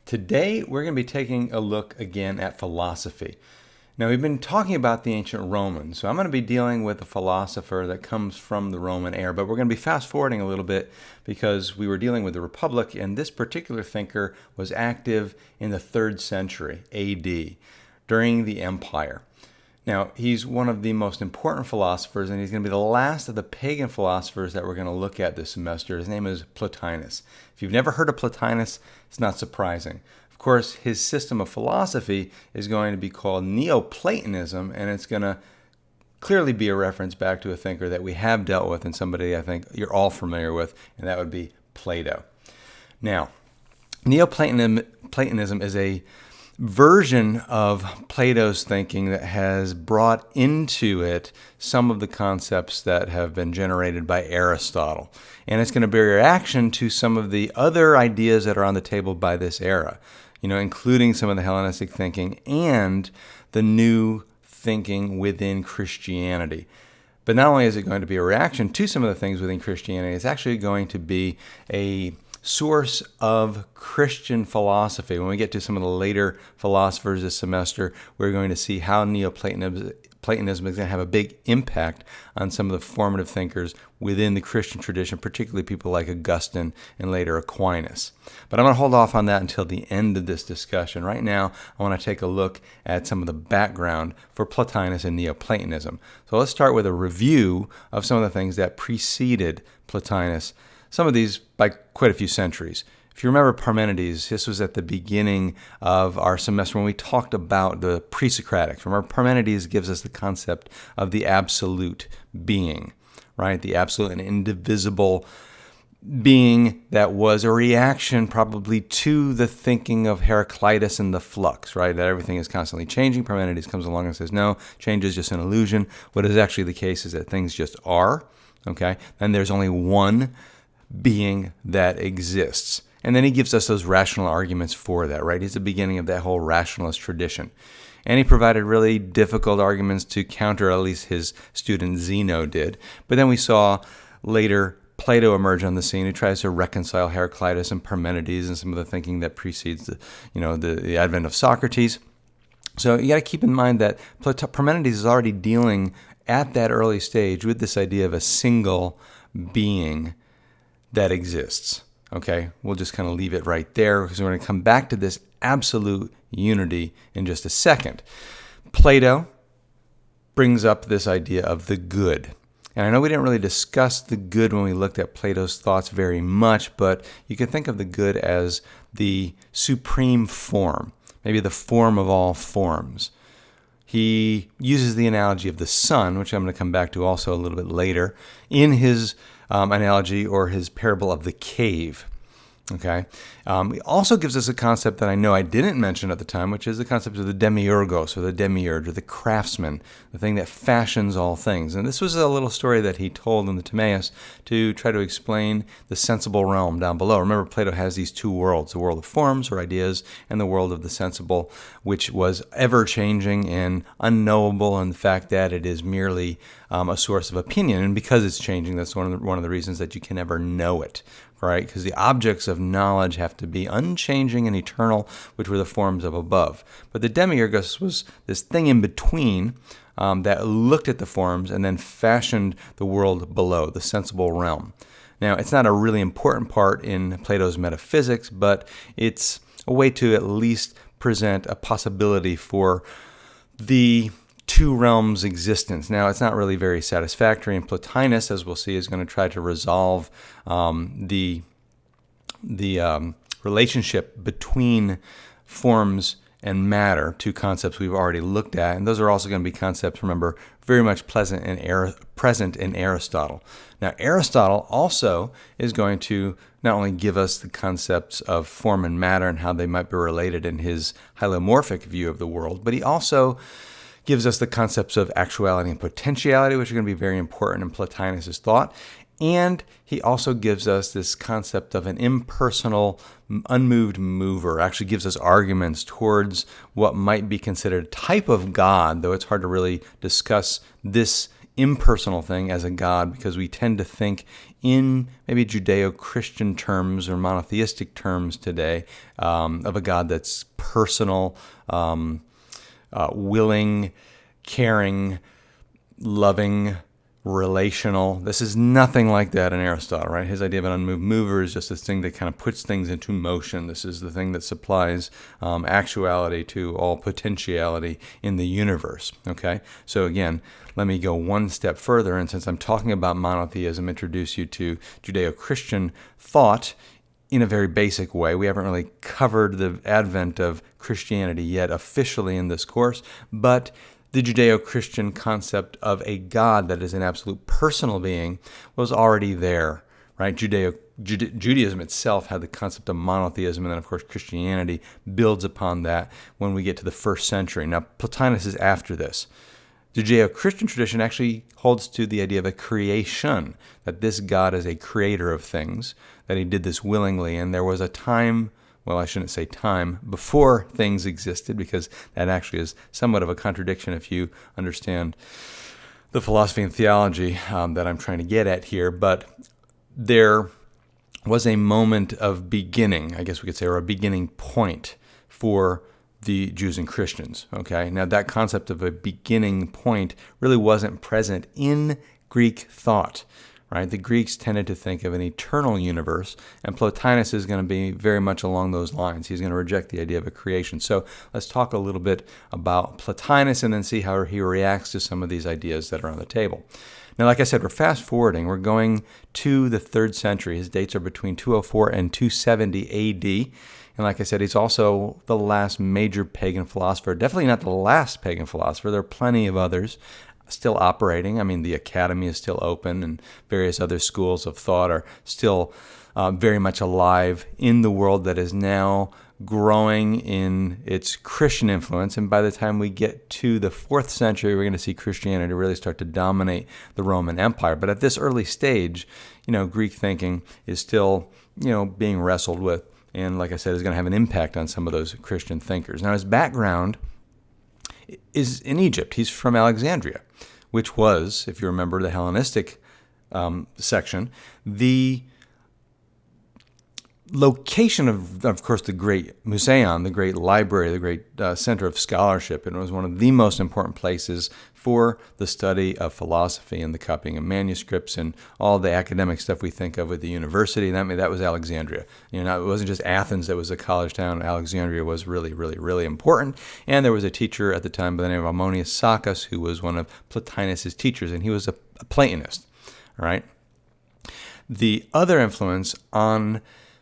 Today, we're going to be taking a look again at philosophy. Now, we've been talking about the ancient Romans, so I'm going to be dealing with a philosopher that comes from the Roman era, but we're going to be fast-forwarding a little bit because we were dealing with the Republic, and this particular thinker was active in the 3rd century AD, during the Empire. Now, he's one of the most important philosophers, and he's going to be the last of the pagan philosophers that we're going to look at this semester. His name is Plotinus. If you've never heard of Plotinus, it's not surprising. Of course, his system of philosophy is going to be called Neo-Platonism, and it's going to clearly be a reference back to a thinker that we have dealt with and somebody I think you're all familiar with, and that would be Plato. Now, Neo-Platonism is a version of Plato's thinking that has brought into it some of the concepts that have been generated by Aristotle. And it's going to be a reaction to some of the other ideas that are on the table by this era, including some of the Hellenistic thinking and the new thinking within Christianity. But not only is it going to be a reaction to some of the things within Christianity, it's actually going to be a source of Christian philosophy. When we get to some of the later philosophers this semester, we're going to see how Neoplatonism is going to have a big impact on some of the formative thinkers within the Christian tradition, particularly people like Augustine and later Aquinas. But I'm going to hold off on that until the end of this discussion. Right now, I want to take a look at some of the background for Plotinus and Neoplatonism. So let's start with a review of some of the things that preceded Plotinus, some of these by quite a few centuries. If you remember Parmenides, this was at the beginning of our semester when we talked about the pre-Socratics. Remember, Parmenides gives us the concept of the absolute being, right? The absolute and indivisible being that was a reaction probably to the thinking of Heraclitus and the flux, right? That everything is constantly changing. Parmenides comes along and says, no, change is just an illusion. What is actually the case is that things just are, okay? And there's only one being that exists. And then he gives us those rational arguments for that, right? He's the beginning of that whole rationalist tradition. And he provided really difficult arguments to counter, at least his student Zeno did. But then we saw later Plato emerge on the scene, who tries to reconcile Heraclitus and Parmenides and some of the thinking that precedes the advent of Socrates. So you got to keep in mind that Parmenides is already dealing at that early stage with this idea of a single being that exists. Okay, we'll just kind of leave it right there because we're going to come back to this absolute unity in just a second. Plato brings up this idea of the good. And I know we didn't really discuss the good when we looked at Plato's thoughts very much, but you can think of the good as the supreme form, maybe the form of all forms. He uses the analogy of the sun, which I'm going to come back to also a little bit later, in his analogy or his parable of the cave. Okay. He also gives us a concept that I know I didn't mention at the time, which is the concept of the demiurgos, or the demiurge, or the craftsman, the thing that fashions all things. And this was a little story that he told in the Timaeus to try to explain the sensible realm down below. Remember, Plato has these two worlds, the world of forms or ideas and the world of the sensible, which was ever-changing and unknowable, and the fact that it is merely a source of opinion. And because it's changing, that's one of the reasons that you can never know it. Right, because the objects of knowledge have to be unchanging and eternal, which were the forms of above. But the demiurgos was this thing in between that looked at the forms and then fashioned the world below, the sensible realm. Now, it's not a really important part in Plato's metaphysics, but it's a way to at least present a possibility for the two realms' existence. Now, it's not really very satisfactory, and Plotinus, as we'll see, is going to try to resolve the relationship between forms and matter, two concepts we've already looked at, and those are also going to be concepts, remember, very much present in Aristotle. Now, Aristotle also is going to not only give us the concepts of form and matter and how they might be related in his hylomorphic view of the world, but he also gives us the concepts of actuality and potentiality, which are going to be very important in Plotinus' thought. And he also gives us this concept of an impersonal, unmoved mover, actually gives us arguments towards what might be considered a type of God, though it's hard to really discuss this impersonal thing as a God, because we tend to think in maybe Judeo-Christian terms or monotheistic terms today of a God that's personal, willing, caring, loving, relational. This is nothing like that in Aristotle, right? His idea of an unmoved mover is just this thing that kind of puts things into motion. This is the thing that supplies actuality to all potentiality in the universe, okay? So again, let me go one step further, and since I'm talking about monotheism, introduce you to Judeo-Christian thought in a very basic way. We haven't really covered the advent of Christianity yet officially in this course, but the Judeo-Christian concept of a God that is an absolute personal being was already there, right? Judaism itself had the concept of monotheism, and then, of course, Christianity builds upon that when we get to the 1st century. Now, Plotinus is after this. The Judeo-Christian tradition actually holds to the idea of a creation, that this God is a creator of things, that he did this willingly, and there was a time, well, I shouldn't say time, before things existed, because that actually is somewhat of a contradiction if you understand the philosophy and theology that I'm trying to get at here. But there was a moment of beginning, I guess we could say, or a beginning point for the Jews and Christians. Okay, now that concept of a beginning point really wasn't present in Greek thought. Right? The Greeks tended to think of an eternal universe, and Plotinus is going to be very much along those lines. He's going to reject the idea of a creation. So let's talk a little bit about Plotinus and then see how he reacts to some of these ideas that are on the table. Now, like I said, we're fast forwarding. We're going to the 3rd century. His dates are between 204 and 270 AD. And like I said, he's also the last major pagan philosopher. Definitely not the last pagan philosopher. There are plenty of others still operating. I mean, the academy is still open, and various other schools of thought are still very much alive in the world that is now growing in its Christian influence. And by the time we get to the 4th century, we're going to see Christianity really start to dominate the Roman Empire. But at this early stage, Greek thinking is still, being wrestled with. And like I said, is going to have an impact on some of those Christian thinkers. Now, his background is in Egypt. He's from Alexandria, which was, if you remember the Hellenistic section, the location of course, the great Museon, the great library, the great center of scholarship. And it was one of the most important places for the study of philosophy and the copying of manuscripts and all the academic stuff we think of with the university. That was Alexandria. It wasn't just Athens that was a college town. Alexandria was really, really, really important. And there was a teacher at the time by the name of Ammonius Saccas, who was one of Plotinus's teachers, and he was a Platonist. All right. The other influence on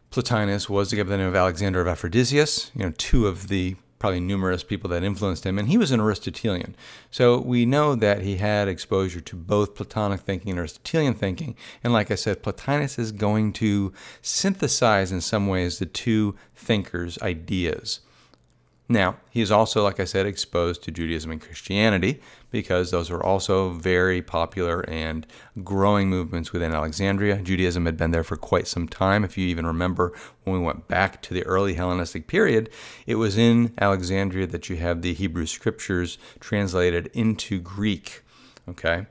Plotinus was the guy by the name of Alexander of Aphrodisias, two of the probably numerous people that influenced him, and he was an Aristotelian. So we know that he had exposure to both Platonic thinking and Aristotelian thinking, and like I said, Plotinus is going to synthesize in some ways the two thinkers' ideas. Now, he is also, like I said, exposed to Judaism and Christianity, because those were also very popular and growing movements within Alexandria. Judaism had been there for quite some time. If you even remember when we went back to the early Hellenistic period, it was in Alexandria that you have the Hebrew scriptures translated into Greek. Okay,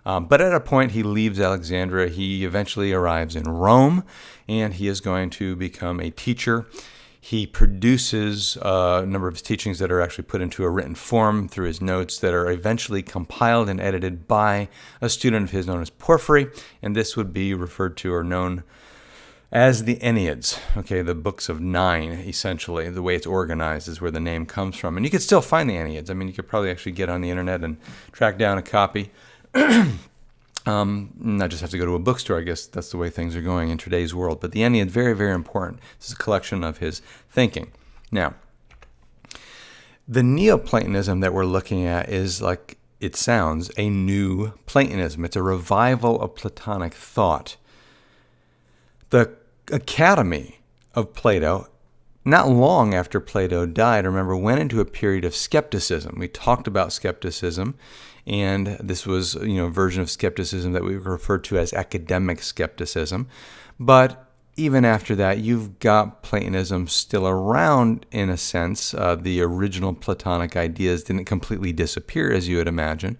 but at a point he leaves Alexandria. He eventually arrives in Rome, and he is going to become a teacher. He produces a number of his teachings that are actually put into a written form through his notes that are eventually compiled and edited by a student of his known as Porphyry, and this would be referred to or known as the Enneads, okay, the books of 9, essentially. The way it's organized is where the name comes from. And you could still find the Enneads. I mean, you could probably actually get on the internet and track down a copy. Not just have to go to a bookstore. I guess that's the way things are going in today's world. But the Ennead, very, very important. This is a collection of his thinking. Now, the Neo-Platonism that we're looking at is, like it sounds, a new Platonism. It's a revival of Platonic thought. The Academy of Plato, not long after Plato died, remember, went into a period of skepticism. We talked about skepticism, and this was, a version of skepticism that we refer to as academic skepticism. But even after that, you've got Platonism still around in a sense. The original Platonic ideas didn't completely disappear, as you would imagine.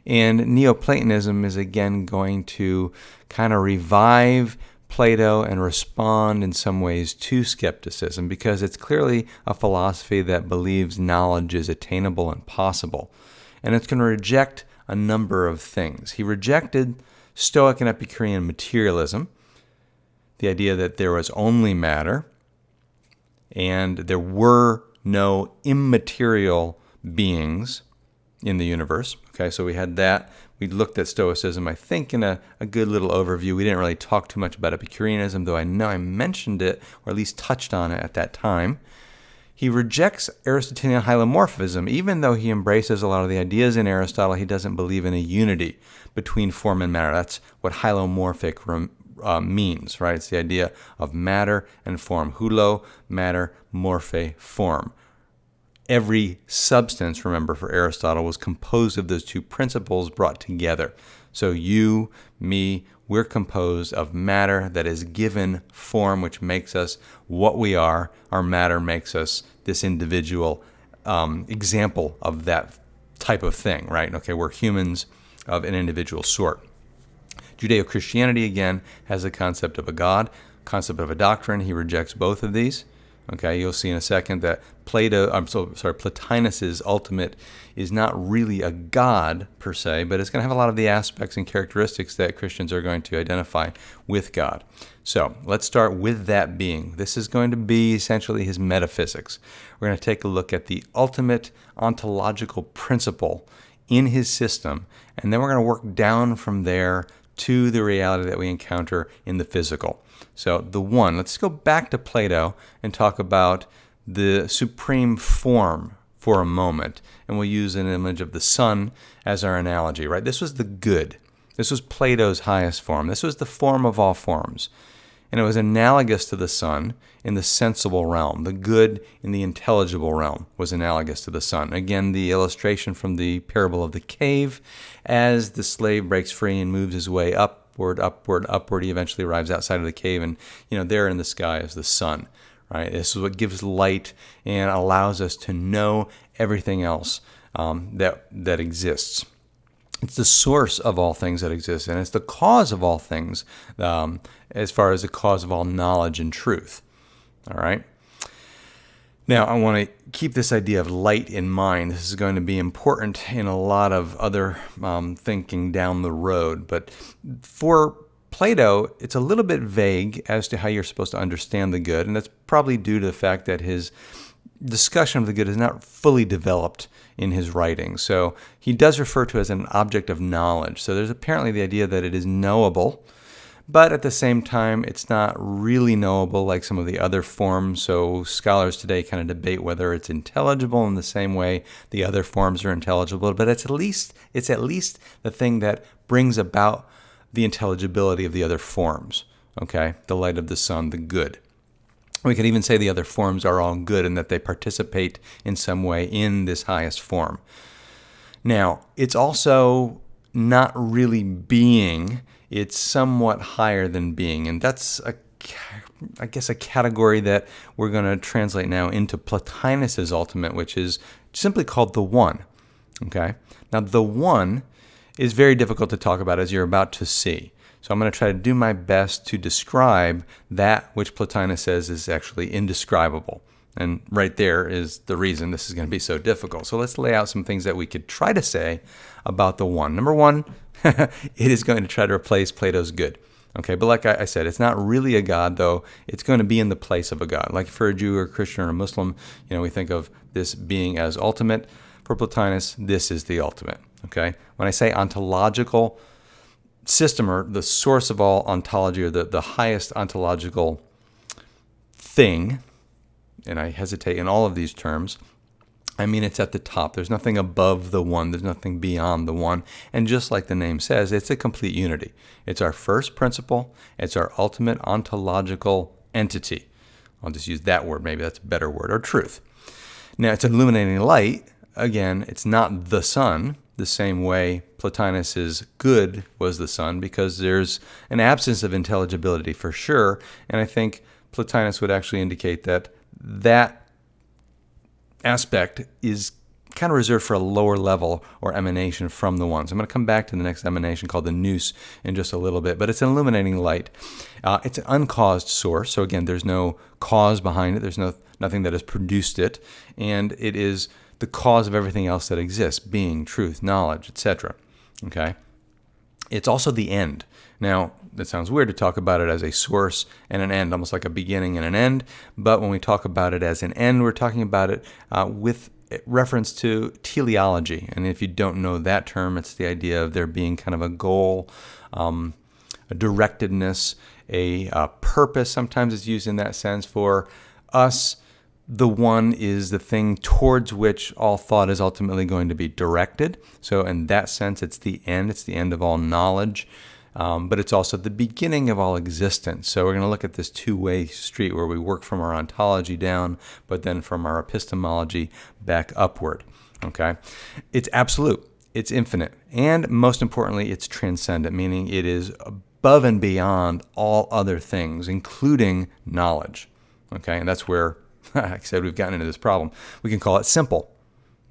And Neoplatonism is again going to kind of revive Plato and respond in some ways to skepticism, because it's clearly a philosophy that believes knowledge is attainable and possible. And it's going to reject a number of things. He rejected Stoic and Epicurean materialism, the idea that there was only matter and there were no immaterial beings in the universe. Okay, so we had that. We looked at Stoicism, I think, in a good little overview. We didn't really talk too much about Epicureanism, though I know I mentioned it, or at least touched on it at that time. He rejects Aristotelian hylomorphism. Even though he embraces a lot of the ideas in Aristotle, he doesn't believe in a unity between form and matter. That's what hylomorphic means, right? It's the idea of matter and form. Hulo, matter, morphe, form. Every substance, remember, for Aristotle, was composed of those two principles brought together. So you, me, we're composed of matter that is given form, which makes us what we are. Our matter makes us this individual example of that type of thing, right? Okay, we're humans of an individual sort. Judeo-Christianity, again, has a concept of a God, concept of a doctrine. He rejects both of these. Okay, you'll see in a second that Plotinus's ultimate is not really a God per se, but it's going to have a lot of the aspects and characteristics that Christians are going to identify with God. So let's start with that being. This is going to be essentially his metaphysics. We're going to take a look at the ultimate ontological principle in his system, and then we're going to work down from there to the reality that we encounter in the physical. So the one, let's go back to Plato and talk about the supreme form for a moment. And we'll use an image of the sun as our analogy, right? This was the good. This was Plato's highest form. This was the form of all forms. And it was analogous to the sun in the sensible realm. The good in the intelligible realm was analogous to the sun. Again, the illustration from the parable of the cave, as the slave breaks free and moves his way upward, he eventually arrives outside of the cave, and there in the sky is the sun, right? This is what gives light and allows us to know everything else that exists. It's the source of all things that exist, and it's the cause of all things, as far as the cause of all knowledge and truth. All right? Now, I want to keep this idea of light in mind. This is going to be important in a lot of other thinking down the road. But for Plato, it's a little bit vague as to how you're supposed to understand the good, and that's probably due to the fact that his discussion of the good is not fully developed in his writing. So he does refer to it as an object of knowledge. So there's apparently the idea that it is knowable, but at the same time, it's not really knowable like some of the other forms. So scholars today kind of debate whether it's intelligible in the same way the other forms are intelligible, but it's at least the thing that brings about the intelligibility of the other forms. Okay, the light of the sun, the good. We could even say the other forms are all good and that they participate in some way in this highest form. Now, it's also not really being. It's somewhat higher than being. And that's, I guess, a category that we're going to translate now into Plotinus's ultimate, which is simply called the one. Okay? Now, the one is very difficult to talk about, as you're about to see. So I'm going to try to do my best to describe that which Plotinus says is actually indescribable. And right there is the reason this is going to be so difficult. So let's lay out some things that we could try to say about the one. Number one, it is going to try to replace Plato's good. Okay, but like I said, it's not really a God, though. It's going to be in the place of a God. Like for a Jew or a Christian or a Muslim, we think of this being as ultimate. For Plotinus, this is the ultimate. Okay, when I say ontological system, or the source of all ontology, or the highest ontological thing, and I hesitate in all of these terms, I mean it's at the top. There's nothing above the one. There's nothing beyond the one. And just like the name says, it's a complete unity. It's our first principle. It's our ultimate ontological entity. I'll just use that word. Maybe that's a better word, or truth. Now, it's illuminating light. Again, it's not the sun, the same way Plotinus's good was the sun, because there's an absence of intelligibility for sure. And I think Plotinus would actually indicate that aspect is kind of reserved for a lower level or emanation from the one. So I'm going to come back to the next emanation called the nous in just a little bit, but it's an illuminating light. It's an uncaused source. So again, there's no cause behind it. There's nothing that has produced it, and it is the cause of everything else that exists: being, truth, knowledge, etc. Okay? It's also the end. Now, that sounds weird to talk about it as a source and an end, almost like a beginning and an end. But when we talk about it as an end, we're talking about it with reference to teleology. And if you don't know that term, it's the idea of there being kind of a goal, a directedness, a purpose. Sometimes it's used in that sense. For us, the one is the thing towards which all thought is ultimately going to be directed. So in that sense, it's the end. It's the end of all knowledge. But it's also the beginning of all existence. So we're going to look at this two-way street where we work from our ontology down, but then from our epistemology back upward. Okay? It's absolute. It's infinite. And most importantly, it's transcendent, meaning it is above and beyond all other things, including knowledge. Okay? And that's where, like I said, we've gotten into this problem. We can call it simple.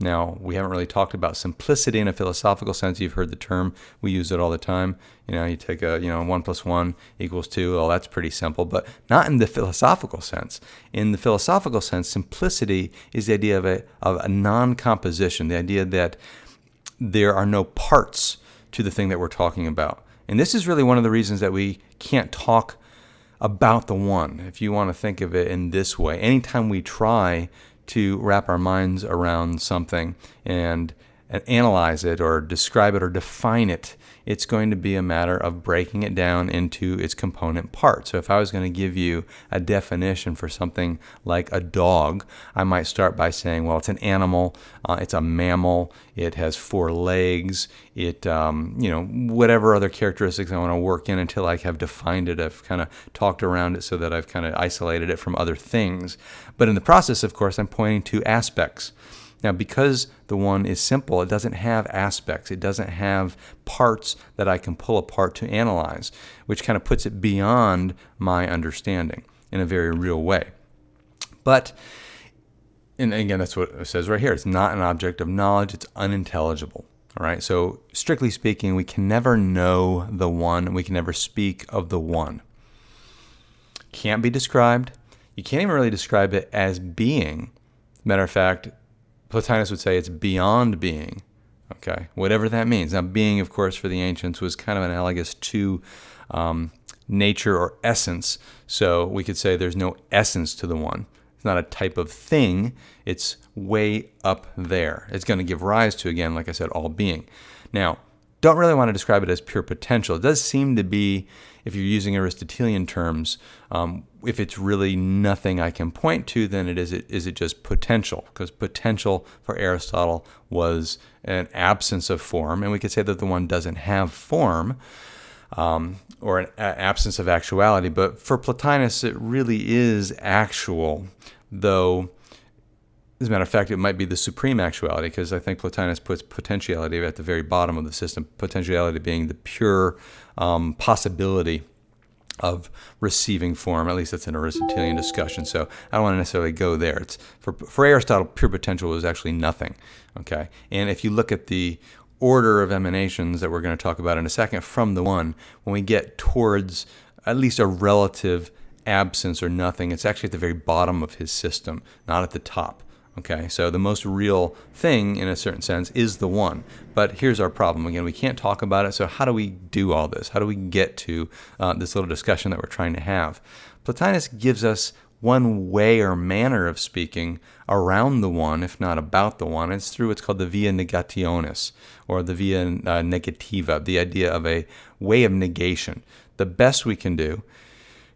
Now, we haven't really talked about simplicity in a philosophical sense. You've heard the term. We use it all the time. You take 1 + 1 = 2. Well, that's pretty simple, but not in the philosophical sense. In the philosophical sense, simplicity is the idea of a non-composition, the idea that there are no parts to the thing that we're talking about. And this is really one of the reasons that we can't talk about the one, if you want to think of it in this way. Anytime we try to wrap our minds around something and analyze it or describe it or define it, it's going to be a matter of breaking it down into its component parts. So if I was going to give you a definition for something like a dog, I might start by saying, well, it's an animal, it's a mammal, it has 4 legs, it, whatever other characteristics I want to work in until I have defined it. I've kind of talked around it so that I've kind of isolated it from other things. But in the process, of course, I'm pointing to aspects. Now, because the one is simple, it doesn't have aspects. It doesn't have parts that I can pull apart to analyze, which kind of puts it beyond my understanding in a very real way. But, and again, that's what it says right here. It's not an object of knowledge. It's unintelligible. All right. So, strictly speaking, we can never know the one. We can never speak of the one. Can't be described. You can't even really describe it as being. Matter of fact, Plotinus would say it's beyond being, okay, whatever that means. Now, being, of course, for the ancients was kind of analogous to nature or essence, so we could say there's no essence to the one. It's not a type of thing. It's way up there. It's going to give rise to, again, like I said, all being. Now, don't really want to describe it as pure potential. It does seem to be, if you're using Aristotelian terms, if it's really nothing I can point to, then is it just potential? Because potential for Aristotle was an absence of form, and we could say that the one doesn't have form, or an absence of actuality. But for Plotinus, it really is actual, though, as a matter of fact, it might be the supreme actuality, because I think Plotinus puts potentiality at the very bottom of the system, potentiality being the pure possibility of receiving form. At least that's an Aristotelian discussion, so I don't want to necessarily go there. It's for Aristotle, pure potential was actually nothing. Okay, and if you look at the order of emanations that we're going to talk about in a second from the one, when we get towards at least a relative absence or nothing, it's actually at the very bottom of his system, not at the top. Okay, so the most real thing, in a certain sense, is the one. But here's our problem. Again, we can't talk about it, so how do we do all this? How do we get to this little discussion that we're trying to have? Plotinus gives us one way or manner of speaking around the one, if not about the one. It's through what's called the via negationis, or the via negativa, the idea of a way of negation. The best we can do,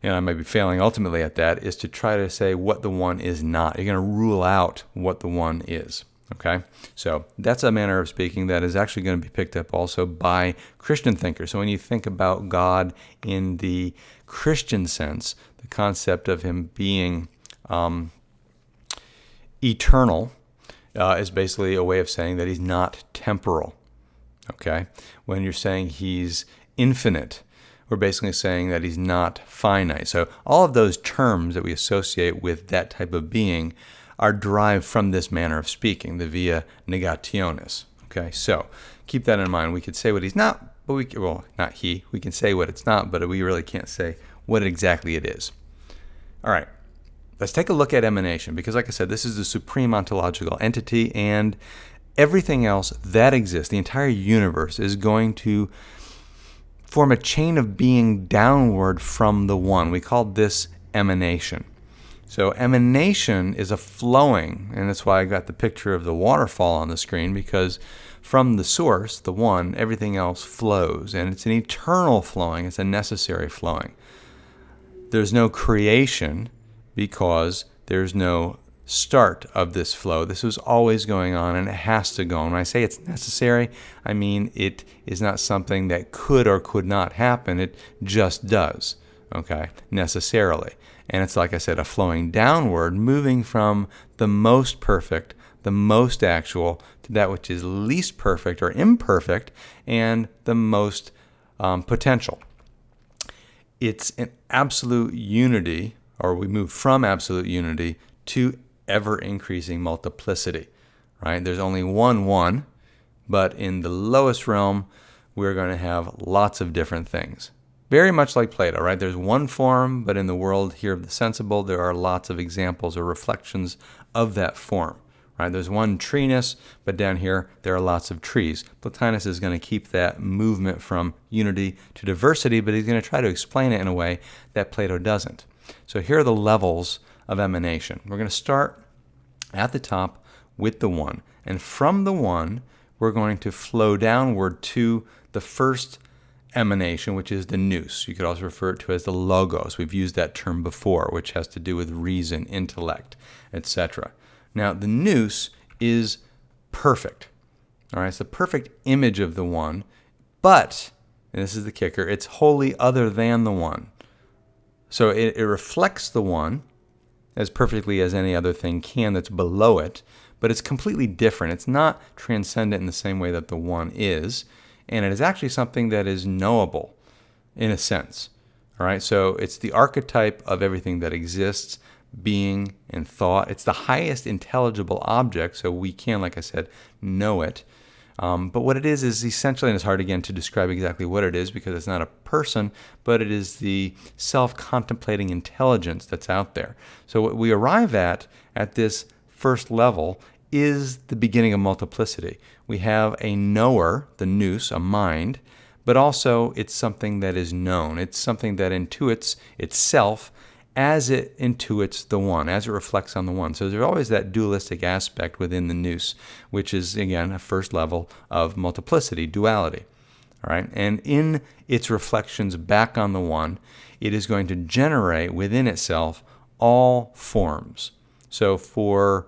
and I might be failing ultimately at that, is to try to say what the one is not. You're going to rule out what the one is. Okay? So that's a manner of speaking that is actually going to be picked up also by Christian thinkers. So when you think about God in the Christian sense, the concept of him being eternal is basically a way of saying that he's not temporal. Okay? When you're saying he's infinite, we're basically saying that he's not finite. So all of those terms that we associate with that type of being are derived from this manner of speaking, the via negationis. Okay, so keep that in mind. We could say what he's not, but not he. We can say what it's not, but we really can't say what exactly it is. All right, let's take a look at emanation, because like I said, this is the supreme ontological entity, and everything else that exists, the entire universe, is going to form a chain of being downward from the one. We call this emanation. So emanation is a flowing, and that's why I got the picture of the waterfall on the screen, because from the source, the one, everything else flows, and it's an eternal flowing. It's a necessary flowing. There's no creation because there's no start of this flow. This was always going on, and it has to go on. When I say it's necessary, I mean it is not something that could or could not happen. It just does, okay, necessarily. And it's, like I said, a flowing downward, moving from the most perfect, the most actual, to that which is least perfect or imperfect, and the most potential. It's an absolute unity, or we move from absolute unity to ever-increasing multiplicity, right? There's only one, but in the lowest realm, we're going to have lots of different things. Very much like Plato, right? There's one form, but in the world here of the sensible, there are lots of examples or reflections of that form, right? There's one treeness, but down here, there are lots of trees. Plotinus is going to keep that movement from unity to diversity, but he's going to try to explain it in a way that Plato doesn't. So here are the levels of emanation. We're going to start at the top with the one, and from the one, we're going to flow downward to the first emanation, which is the nous. You could also refer to it as the logos. We've used that term before, which has to do with reason, intellect, etc. Now, the nous is perfect. All right, it's the perfect image of the one, but, and this is the kicker, it's wholly other than the one. So it reflects the one as perfectly as any other thing can that's below it, but it's completely different. It's not transcendent in the same way that the one is, and it is actually something that is knowable in a sense. All right, so it's the archetype of everything that exists, being and thought. It's the highest intelligible object, so we can, like I said, know it. But what it is essentially, and it's hard again to describe exactly what it is because it's not a person, but it is the self-contemplating intelligence that's out there. So what we arrive at this first level is the beginning of multiplicity. We have a knower, the nous, a mind, but also it's something that is known. It's something that intuits itself as it intuits the one, as it reflects on the one. So there's always that dualistic aspect within the nous, which is, again, a first level of multiplicity, duality. All right? And in its reflections back on the one, it is going to generate within itself all forms. So for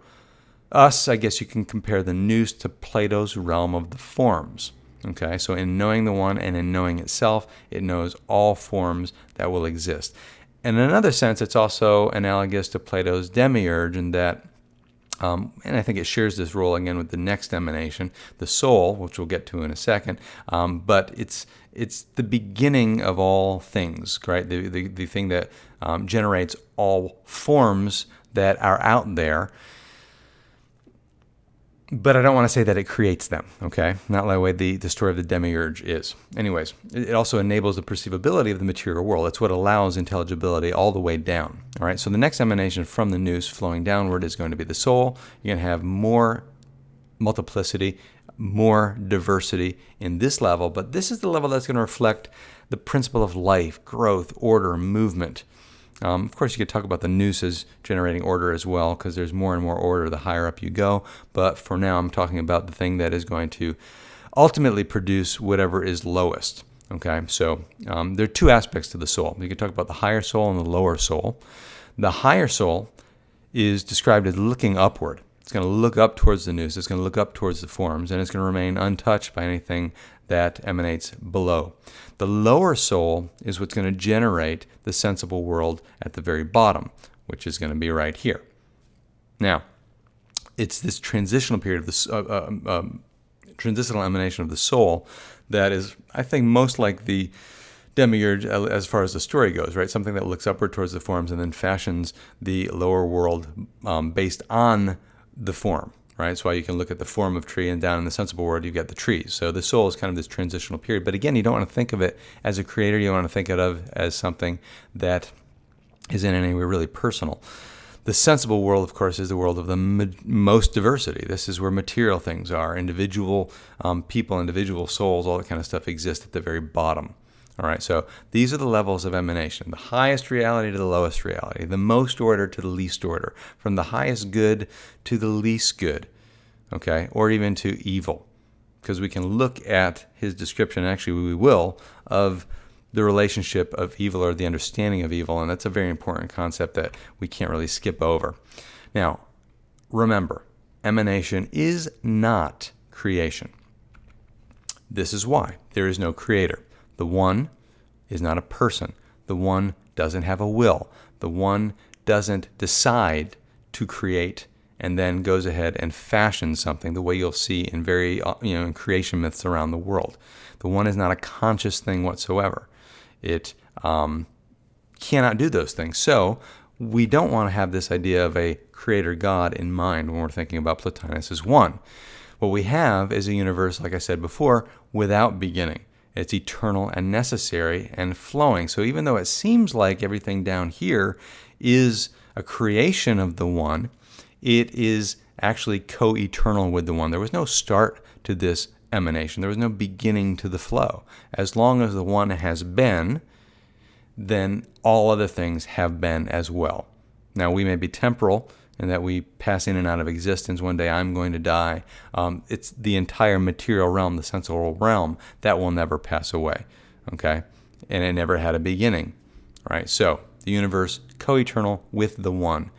us, I guess you can compare the nous to Plato's realm of the forms. Okay, so in knowing the one and in knowing itself, it knows all forms that will exist. And in another sense, it's also analogous to Plato's demiurge in that, and I think it shares this role again with the next emanation, the soul, which we'll get to in a second, but it's the beginning of all things, right? The thing that generates all forms that are out there. But I don't want to say that it creates them, okay? Not the way the story of the demiurge is. Anyways, it also enables the perceivability of the material world. It's what allows intelligibility all the way down, all right? So the next emanation from the nous flowing downward is going to be the soul. You're going to have more multiplicity, more diversity in this level, but this is the level that's going to reflect the principle of life, growth, order, movement. Of course, you could talk about the nous as generating order as well, because there's more and more order the higher up you go. But for now, I'm talking about the thing that is going to ultimately produce whatever is lowest. Okay, so there are two aspects to the soul. You could talk about the higher soul and the lower soul. The higher soul is described as looking upward. It's going to look up towards the nous. It's going to look up towards the forms, and it's going to remain untouched by anything that emanates below. The lower soul is what's going to generate the sensible world at the very bottom, which is going to be right here. Now, it's this transitional period of this transitional emanation of the soul that is, I think, most like the demiurge as far as the story goes, right? Something that looks upward towards the forms and then fashions the lower world based on the form, right? That's why you can look at the form of tree, and down in the sensible world, you've got the trees. So the soul is kind of this transitional period. But again, you don't want to think of it as a creator. You want to think of it as something that is in any way really personal. The sensible world, of course, is the world of the most diversity. This is where material things are. Individual people, individual souls, all that kind of stuff exists at the very bottom. All right, so these are the levels of emanation. The highest reality to the lowest reality. The most order to the least order. From the highest good to the least good. Okay, or even to evil. Because we can look at his description, actually we will, of the relationship of evil or the understanding of evil, and that's a very important concept that we can't really skip over. Now, remember, emanation is not creation. This is why there is no creator. The One is not a person. The One doesn't have a will. The One doesn't decide to create and then goes ahead and fashions something, the way you'll see in in creation myths around the world. The One is not a conscious thing whatsoever. It cannot do those things. So we don't want to have this idea of a creator God in mind when we're thinking about Plotinus as one. What we have is a universe, like I said before, without beginning. It's eternal and necessary and flowing. So even though it seems like everything down here is a creation of the One, it is actually co-eternal with the One. There was no start to this emanation. There was no beginning to the flow. As long as the One has been, then all other things have been as well. Now, we may be temporal in that we pass in and out of existence. One day I'm going to die. It's the entire material realm, the sensible realm, that will never pass away. Okay? And it never had a beginning. Right? So, the universe co-eternal with the One.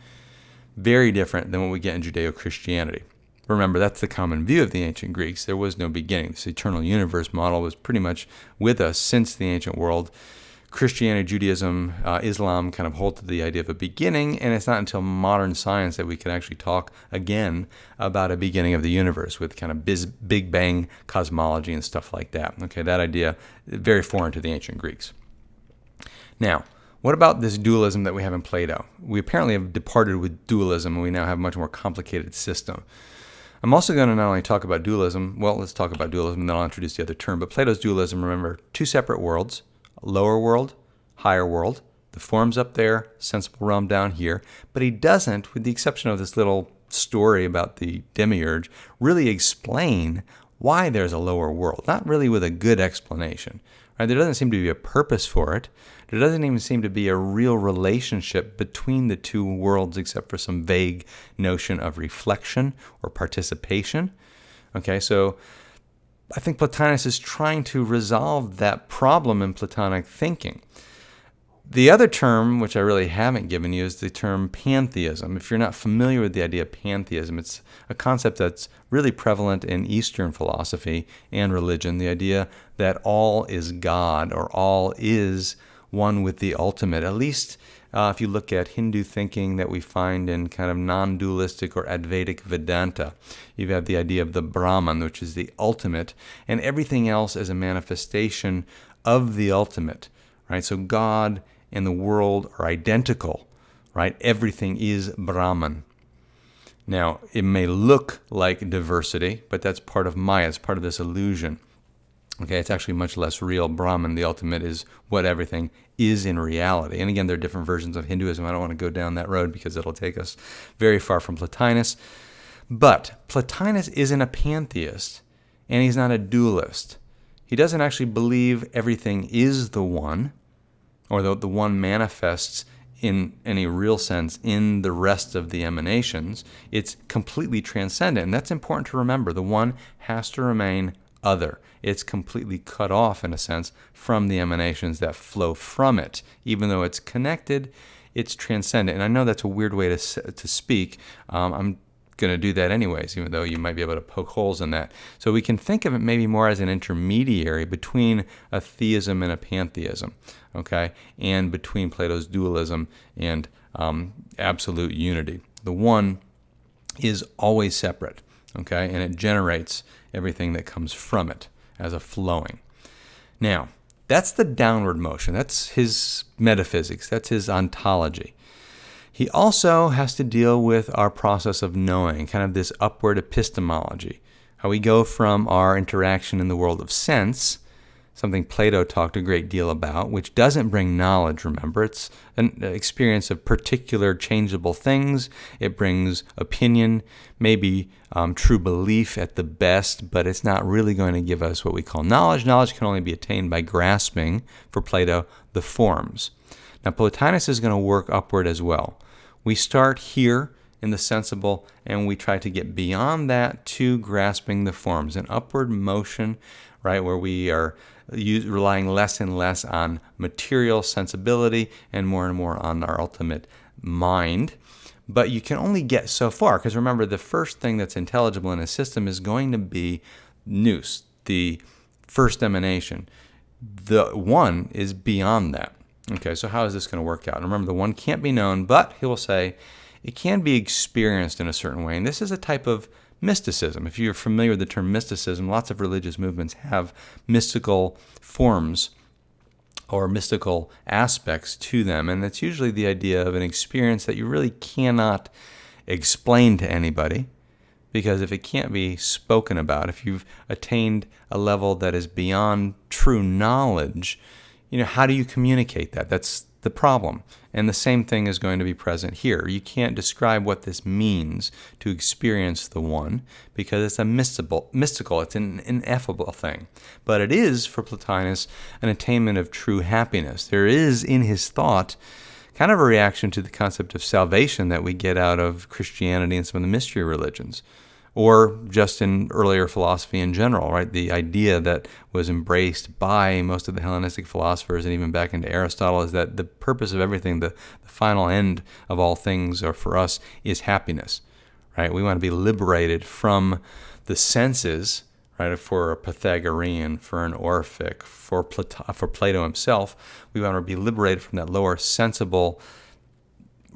Very different than what we get in Judeo-Christianity. Remember, that's the common view of the ancient Greeks. There was no beginning. This eternal universe model was pretty much with us since the ancient world. Christianity, Judaism, Islam kind of hold to the idea of a beginning, and it's not until modern science that we can actually talk again about a beginning of the universe with kind of Big Bang cosmology and stuff like that. Okay, that idea, very foreign to the ancient Greeks. Now, what about this dualism that we have in Plato? We apparently have departed with dualism, and we now have a much more complicated system. I'm also going to not only talk about dualism, well, let's talk about dualism, and then I'll introduce the other term. But Plato's dualism, remember, two separate worlds, lower world, higher world. The form's up there, sensible realm down here. But he doesn't, with the exception of this little story about the demiurge, really explain why there's a lower world. Not really with a good explanation. Right? There doesn't seem to be a purpose for it. There doesn't even seem to be a real relationship between the two worlds except for some vague notion of reflection or participation. Okay, so I think Plotinus is trying to resolve that problem in Platonic thinking. The other term, which I really haven't given you, is the term pantheism. If you're not familiar with the idea of pantheism, it's a concept that's really prevalent in Eastern philosophy and religion, the idea that all is God or all is one with the ultimate. At least if you look at Hindu thinking that we find in kind of non-dualistic or Advaitic Vedanta, you have the idea of the Brahman, which is the ultimate, and everything else is a manifestation of the ultimate, right? So God and the world are identical, right? Everything is Brahman. Now, it may look like diversity, but that's part of Maya, it's part of this illusion. Okay, it's actually much less real. Brahman, the ultimate, is what everything is in reality. And again, there are different versions of Hinduism. I don't want to go down that road because it'll take us very far from Plotinus. But Plotinus isn't a pantheist, and he's not a dualist. He doesn't actually believe everything is the One, or the One manifests in any real sense in the rest of the emanations. It's completely transcendent, and that's important to remember. The One has to remain other. It's completely cut off, in a sense, from the emanations that flow from it. Even though it's connected, it's transcendent. And I know that's a weird way to speak. I'm going to do that anyways, even though you might be able to poke holes in that. So we can think of it maybe more as an intermediary between a theism and a pantheism, okay, and between Plato's dualism and absolute unity. The One is always separate, okay, and it generates everything that comes from it as a flowing. Now, That's the downward motion. That's his metaphysics. That's his ontology. He also has to deal with our process of knowing, kind of this upward epistemology, how we go from our interaction in the world of sense, something Plato talked a great deal about, which doesn't bring knowledge, remember. It's an experience of particular changeable things. It brings opinion, maybe true belief at the best, but it's not really going to give us what we call knowledge. Knowledge can only be attained by grasping, for Plato, the forms. Now, Plotinus is going to work upward as well. We start here in the sensible, and we try to get beyond that to grasping the forms, an upward motion, right, where we are relying less and less on material sensibility and more on our ultimate mind. But you can only get so far, because remember, the first thing that's intelligible in a system is going to be nous, the first emanation. The one is beyond that. Okay, so how is this going to work out? And remember, the one can't be known, but he will say it can be experienced in a certain way. And this is a type of mysticism. If you're familiar with the term mysticism, lots of religious movements have mystical forms or mystical aspects to them. And it's usually the idea of an experience that you really cannot explain to anybody, because if it can't be spoken about, if you've attained a level that is beyond true knowledge, how do you communicate that? That's the problem. And the same thing is going to be present here. You can't describe what this means to experience the one, because it's a mystical, it's an ineffable thing. But it is, for Plotinus, an attainment of true happiness. There is in his thought kind of a reaction to the concept of salvation that we get out of Christianity and some of the mystery religions, or just in earlier philosophy in general, right? The idea that was embraced by most of the Hellenistic philosophers and even back into Aristotle is that the purpose of everything, the final end of all things, or for us, is happiness, right? We want to be liberated from the senses, right? For a Pythagorean, for an Orphic, for Plato himself, we want to be liberated from that lower sensible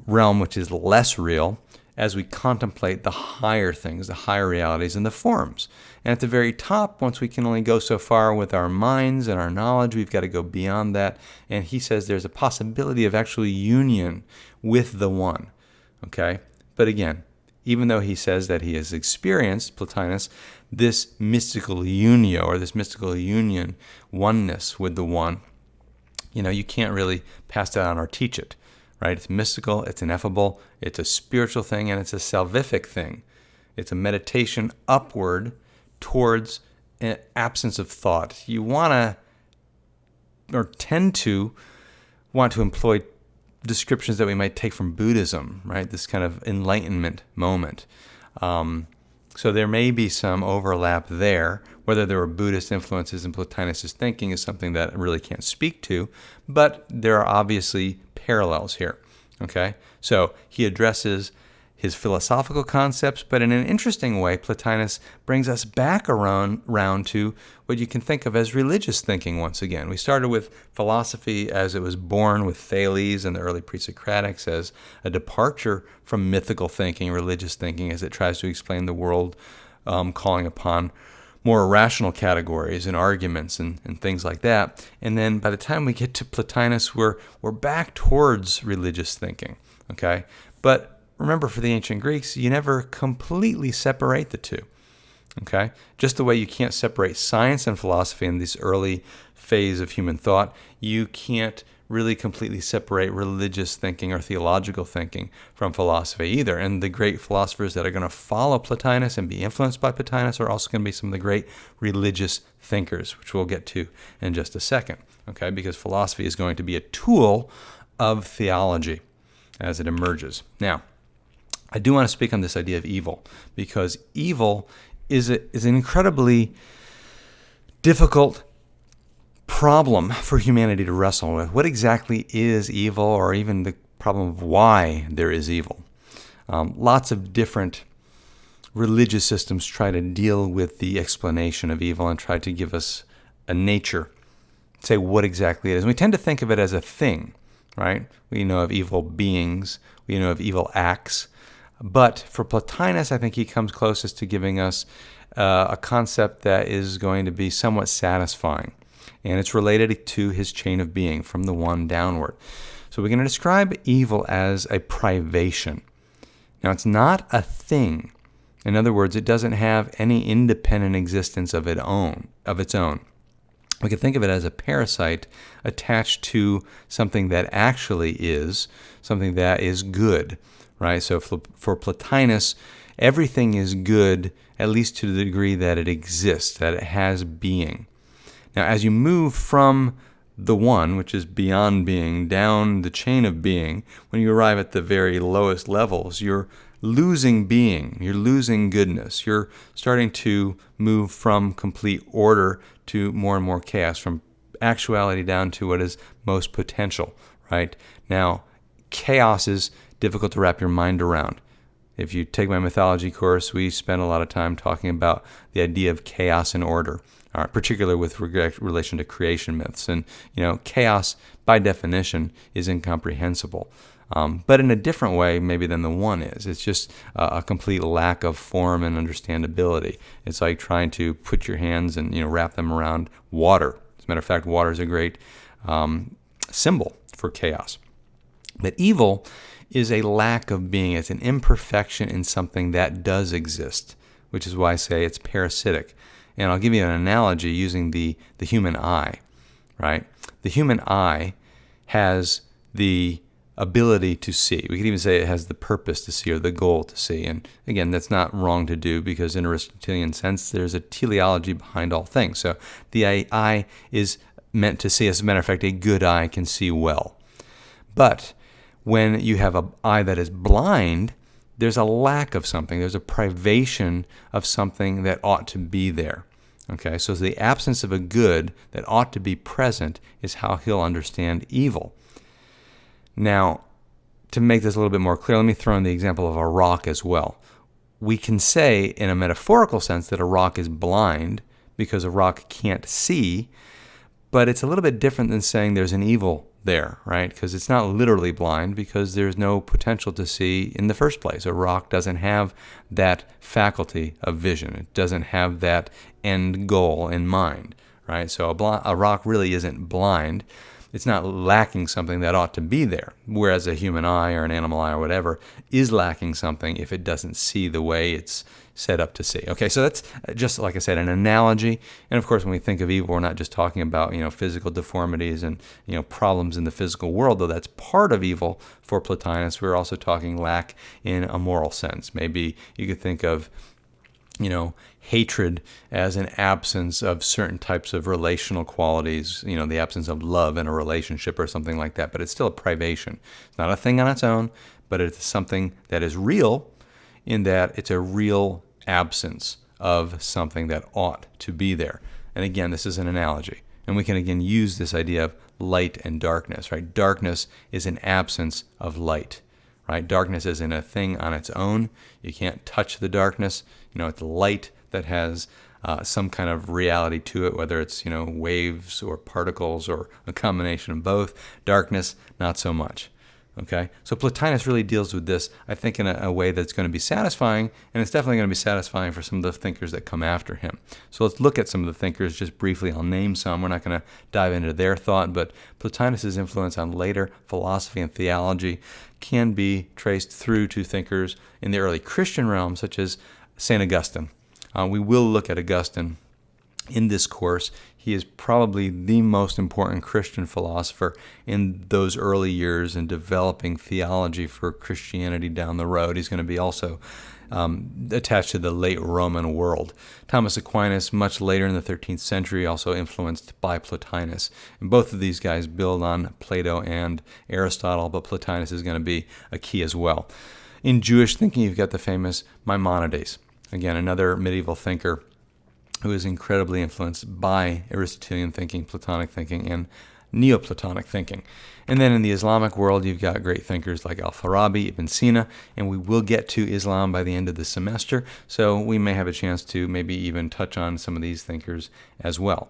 realm, which is less real, as we contemplate the higher things, the higher realities and the forms. And at the very top, once we can only go so far with our minds and our knowledge, we've got to go beyond that. And he says there's a possibility of actually union with the one, okay? But again, even though he says that he has experienced, Plotinus, this mystical unio, or this mystical union, oneness with the one, you can't really pass that on or teach it. Right? It's mystical, it's ineffable, it's a spiritual thing, and it's a salvific thing. It's a meditation upward towards an absence of thought. You want to, or tend to want to employ descriptions that we might take from Buddhism, right? This kind of enlightenment moment. So there may be some overlap there. Whether there were Buddhist influences in Plotinus' thinking is something that I really can't speak to, but there are obviously parallels here, okay? So he addresses his philosophical concepts, but in an interesting way, Plotinus brings us back around to what you can think of as religious thinking once again. We started with philosophy as it was born with Thales and the early pre-Socratics as a departure from mythical thinking, religious thinking, as it tries to explain the world, calling upon more rational categories and arguments and things like that. And then by the time we get to Plotinus, we're back towards religious thinking, okay? But remember, for the ancient Greeks, you never completely separate the two, okay? Just the way you can't separate science and philosophy in this early phase of human thought, you can't really completely separate religious thinking or theological thinking from philosophy either. And the great philosophers that are going to follow Plotinus and be influenced by Plotinus are also going to be some of the great religious thinkers, which we'll get to in just a second, okay? Because philosophy is going to be a tool of theology as it emerges. Now, I do want to speak on this idea of evil, because evil is an incredibly difficult problem for humanity to wrestle with. What exactly is evil, or even the problem of why there is evil? Lots of different religious systems try to deal with the explanation of evil and try to give us a nature, say what exactly it is. And we tend to think of it as a thing, right? We know of evil beings, we know of evil acts, but for Plotinus, I think he comes closest to giving us a concept that is going to be somewhat satisfying. and it's related to his chain of being from the one downward. So we're going to describe evil as a privation. Now, it's not a thing. In other words, it doesn't have any independent existence of its own. We can think of it as a parasite attached to something that actually is, something that is good, right? So for Plotinus, everything is good, at least to the degree that it exists, that it has being. Now, as you move from the one, which is beyond being, down the chain of being, when you arrive at the very lowest levels, you're losing being, you're losing goodness, you're starting to move from complete order to more and more chaos, from actuality down to what is most potential, right? Now, chaos is difficult to wrap your mind around. If you take my mythology course, we spend a lot of time talking about the idea of chaos and order, particularly with relation to creation myths. And, chaos, by definition, is incomprehensible. But in a different way, maybe, than the one is. It's just a complete lack of form and understandability. It's like trying to put your hands and wrap them around water. As a matter of fact, water is a great symbol for chaos. But evil is a lack of being. It's an imperfection in something that does exist, which is why I say it's parasitic. And I'll give you an analogy using the human eye, right? The human eye has the ability to see. We could even say it has the purpose to see, or the goal to see. And again, that's not wrong to do, because in Aristotelian sense, there's a teleology behind all things. So the eye is meant to see. As a matter of fact, a good eye can see well. But when you have an eye that is blind, there's a lack of something. There's a privation of something that ought to be there. Okay, so the absence of a good that ought to be present is how he'll understand evil. Now, to make this a little bit more clear, let me throw in the example of a rock as well. We can say, in a metaphorical sense, that a rock is blind because a rock can't see, but it's a little bit different than saying there's an evil there, right? Because it's not literally blind, because there's no potential to see in the first place. A rock doesn't have that faculty of vision. It doesn't have that end goal in mind, right? So a rock really isn't blind. It's not lacking something that ought to be there, whereas a human eye or an animal eye or whatever is lacking something if it doesn't see the way it's set up to see. Okay, so that's just, like I said, an analogy. And of course, when we think of evil, we're not just talking about physical deformities and problems in the physical world, though that's part of evil for Plotinus. We're also talking lack in a moral sense. Maybe you could think of hatred as an absence of certain types of relational qualities, the absence of love in a relationship or something like that, but it's still a privation. It's not a thing on its own, but it's something that is real, in that it's a real absence of something that ought to be there. And again, this is an analogy. And we can again use this idea of light and darkness, right? Darkness is an absence of light. Right? Darkness isn't a thing on its own. You can't touch the darkness. It's light that has some kind of reality to it, whether it's waves or particles or a combination of both. Darkness, not so much. Okay, so Plotinus really deals with this, I think, in a way that's going to be satisfying, and it's definitely going to be satisfying for some of the thinkers that come after him. So let's look at some of the thinkers just briefly. I'll name some. We're not going to dive into their thought, but Plotinus's influence on later philosophy and theology can be traced through to thinkers in the early Christian realm, such as St. Augustine. We will look at Augustine in this course. He is probably the most important Christian philosopher in those early years in developing theology for Christianity down the road. He's going to be also attached to the late Roman world. Thomas Aquinas, much later in the 13th century, also influenced by Plotinus. And both of these guys build on Plato and Aristotle, but Plotinus is going to be a key as well. In Jewish thinking, you've got the famous Maimonides. Again, another medieval thinker who is incredibly influenced by Aristotelian thinking, Platonic thinking, and Neo-Platonic thinking. And then in the Islamic world, you've got great thinkers like Al-Farabi, Ibn Sina, and we will get to Islam by the end of the semester, so we may have a chance to maybe even touch on some of these thinkers as well.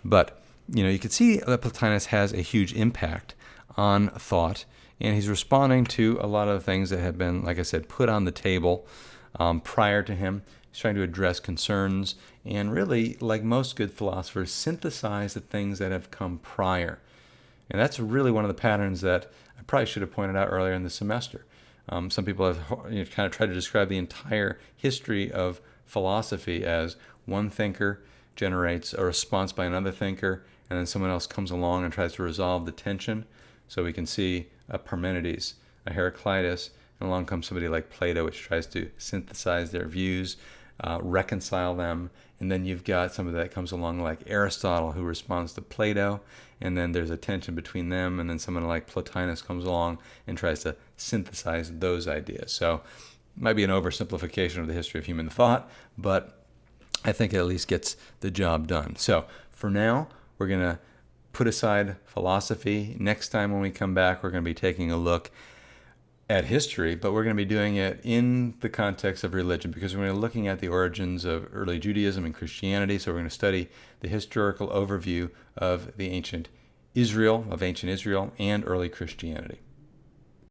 But, you can see that Plotinus has a huge impact on thought, and he's responding to a lot of the things that have been, like I said, put on the table prior to him. He's trying to address concerns and really, like most good philosophers, synthesize the things that have come prior. And that's really one of the patterns that I probably should have pointed out earlier in the semester. Some people have kind of tried to describe the entire history of philosophy as one thinker generates a response by another thinker, and then someone else comes along and tries to resolve the tension. So we can see a Parmenides, a Heraclitus, and along comes somebody like Plato, which tries to synthesize their views, reconcile them. And then you've got somebody that comes along like Aristotle, who responds to Plato, and then there's a tension between them, and then someone like Plotinus comes along and tries to synthesize those ideas. So it might be an oversimplification of the history of human thought, but I think it at least gets the job done. So for now, we're going to put aside philosophy. Next time when we come back, we're going to be taking a look at history, but we're going to be doing it in the context of religion, because we're going to be looking at the origins of early Judaism and Christianity. So we're going to study the historical overview of the ancient Israel and early Christianity.